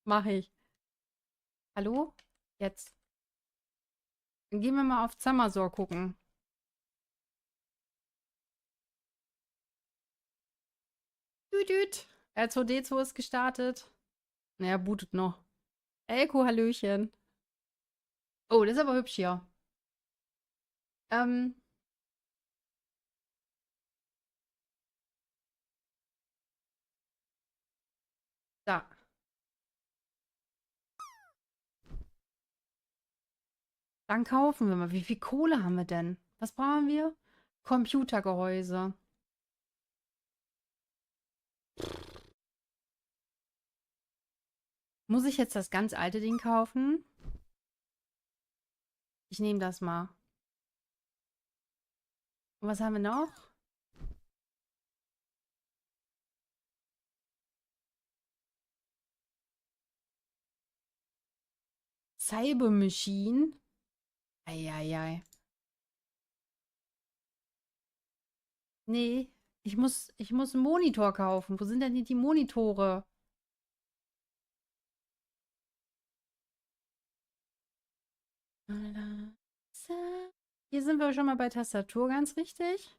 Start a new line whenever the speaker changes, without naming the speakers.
Mache ich. Hallo? Jetzt. Dann gehen wir mal auf Zamazor gucken. Düdüt. R2D2 ist gestartet. Naja, bootet noch. Elko, Hallöchen. Oh, das ist aber hübsch hier. Ähm, da. Dann kaufen wir mal. Wie viel Kohle haben wir denn? Was brauchen wir? Computergehäuse. Muss ich jetzt das ganz alte Ding kaufen? Ich nehme das mal. Und was haben wir noch? Cyber Machine. Eieiei. Nee, ich muss einen Monitor kaufen. Wo sind denn die Monitore? Hier sind wir schon mal bei Tastatur, ganz richtig.